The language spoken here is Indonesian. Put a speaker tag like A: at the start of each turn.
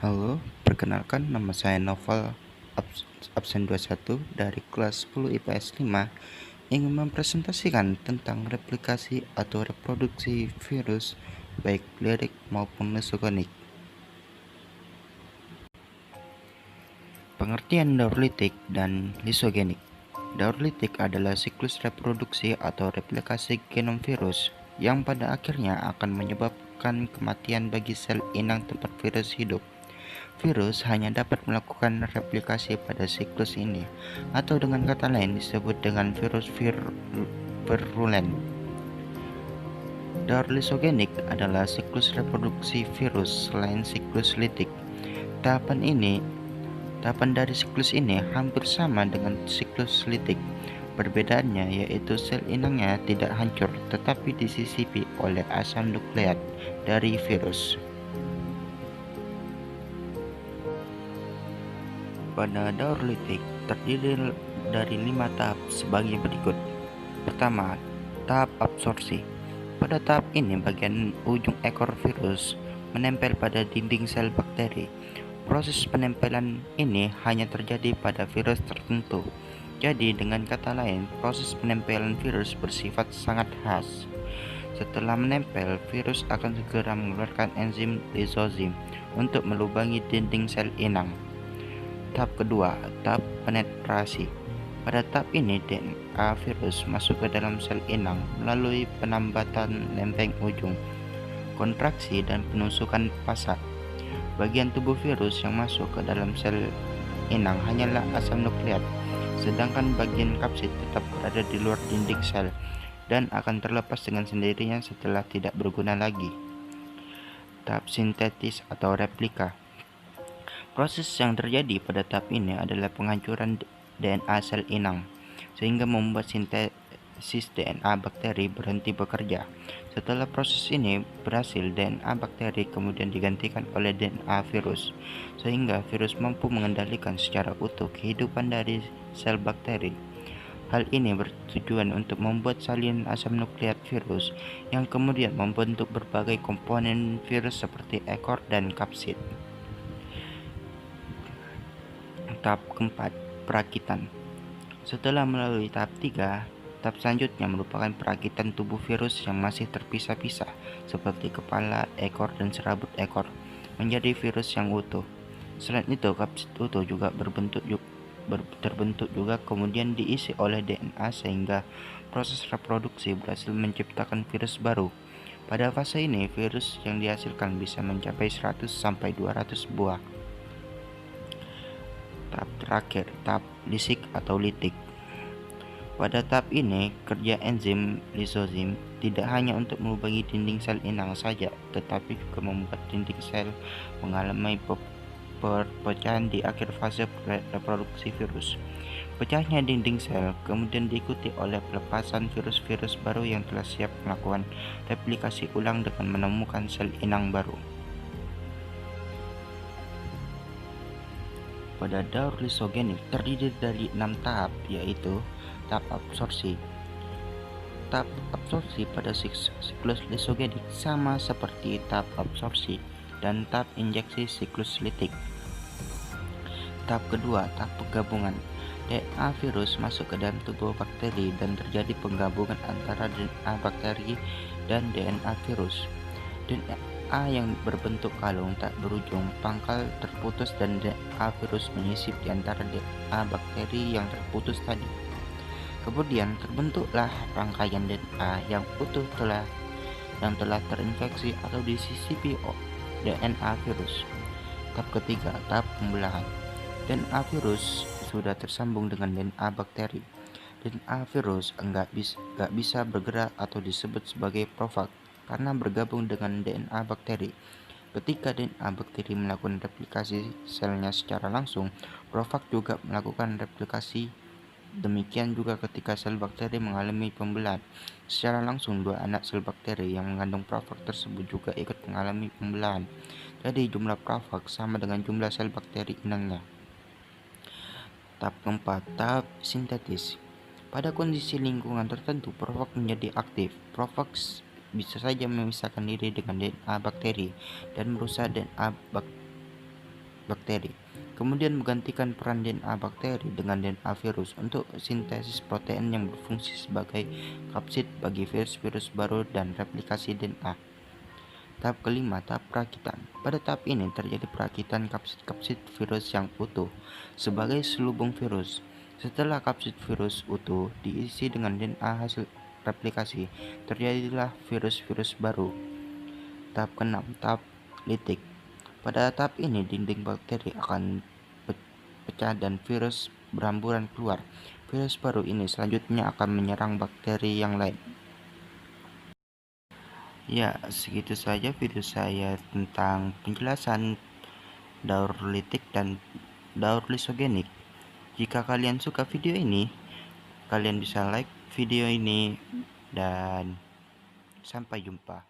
A: Halo, perkenalkan nama saya Novel absen 21 dari kelas 10 IPS 5 ingin mempresentasikan tentang replikasi atau reproduksi virus baik lirik maupun lysogonik. Pengertian daur litik dan lysogenik. Daur litik adalah siklus reproduksi atau replikasi genom virus yang pada akhirnya akan menyebabkan kematian bagi sel inang tempat virus hidup. Virus hanya dapat melakukan replikasi pada siklus ini, atau dengan kata lain disebut dengan virus virulen. Daur lysogenik adalah siklus reproduksi virus selain siklus litik. Tahapan dari siklus ini hampir sama dengan siklus litik. Perbedaannya yaitu sel inangnya tidak hancur tetapi disisipi oleh asam nukleat dari virus. Pada daur litik terdiri dari 5 tahap sebagai berikut. Pertama, tahap absorpsi. Pada tahap ini bagian ujung ekor virus menempel pada dinding sel bakteri. Proses penempelan ini hanya terjadi pada virus tertentu. Jadi dengan kata lain, proses penempelan virus bersifat sangat khas. Setelah menempel, virus akan segera mengeluarkan enzim lysosome untuk melubangi dinding sel inang. Tahap kedua, tahap penetrasi. Pada tahap ini, DNA virus masuk ke dalam sel inang melalui penambatan lempeng ujung, kontraksi, dan penusukan pasar. Bagian tubuh virus yang masuk ke dalam sel inang hanyalah asam nukleat, sedangkan bagian kapsid tetap berada di luar dinding sel dan akan terlepas dengan sendirinya setelah tidak berguna lagi. Tahap sintetis atau replika. Proses yang terjadi pada tahap ini adalah penghancuran DNA sel inang, sehingga membuat sintesis DNA bakteri berhenti bekerja. Setelah proses ini berhasil, DNA bakteri kemudian digantikan oleh DNA virus, sehingga virus mampu mengendalikan secara utuh kehidupan dari sel bakteri. Hal ini bertujuan untuk membuat salin asam nukleat virus yang kemudian membentuk berbagai komponen virus seperti ekor dan kapsid. Tahap keempat, perakitan. Setelah melalui tahap 3, tahap selanjutnya merupakan perakitan tubuh virus yang masih terpisah-pisah seperti kepala, ekor, dan serabut ekor menjadi virus yang utuh. Selain itu, kapsid utuh juga terbentuk juga kemudian diisi oleh DNA sehingga proses reproduksi berhasil menciptakan virus baru. Pada fase ini, virus yang dihasilkan bisa mencapai 100 sampai 200 buah. Tahap terakhir, tahap lisik atau litik. Pada tahap ini, kerja enzim lysosome tidak hanya untuk melubangi dinding sel inang saja, tetapi juga membuat dinding sel mengalami perpecahan di akhir fase reproduksi virus. Pecahnya dinding sel kemudian diikuti oleh pelepasan virus-virus baru yang telah siap melakukan replikasi ulang dengan menemukan sel inang baru. Pada daur lysogenik terdiri dari 6 tahap, yaitu tahap absorpsi. Tahap absorpsi pada siklus lysogenik sama seperti tahap absorpsi dan tahap injeksi siklus litik. Tahap kedua, tahap penggabungan. DNA virus masuk ke dalam tubuh bakteri dan terjadi penggabungan antara DNA bakteri dan DNA virus. DNA yang berbentuk kalung tak berujung pangkal terputus dan DNA virus menyisip di antara DNA bakteri yang terputus tadi. Kemudian terbentuklah rangkaian DNA yang utuh yang telah terinfeksi atau disisipi DNA virus. Tahap ketiga, tahap pembelahan. DNA virus sudah tersambung dengan DNA bakteri. DNA virus enggak bisa bergerak atau disebut sebagai profag karena bergabung dengan DNA bakteri. Ketika DNA bakteri melakukan replikasi selnya secara langsung, profag juga melakukan replikasi. Demikian juga ketika sel bakteri mengalami pembelahan secara langsung, dua anak sel bakteri yang mengandung profag tersebut juga ikut mengalami pembelahan. Jadi jumlah profag sama dengan jumlah sel bakteri inangnya. Tahap keempat, tahap sintetis. Pada kondisi lingkungan tertentu, profag menjadi aktif. Profag bisa saja memisahkan diri dengan DNA bakteri dan merusak DNA bakteri, kemudian menggantikan peran DNA bakteri dengan DNA virus untuk sintesis protein yang berfungsi sebagai kapsid bagi virus-virus baru dan replikasi DNA. Tahap kelima, tahap perakitan. Pada tahap ini terjadi perakitan kapsid-kapsid virus yang utuh sebagai selubung virus. Setelah kapsid virus utuh diisi dengan DNA hasil replikasi, terjadilah virus-virus baru. Tahap keenam, tahap litik. Pada tahap ini dinding bakteri akan pecah dan virus berhamburan keluar. Virus baru ini selanjutnya akan menyerang bakteri yang lain. Ya, segitu saja video saya tentang penjelasan daur litik dan daur lisogenik. Jika kalian suka video ini, kalian bisa like video ini dan sampai jumpa.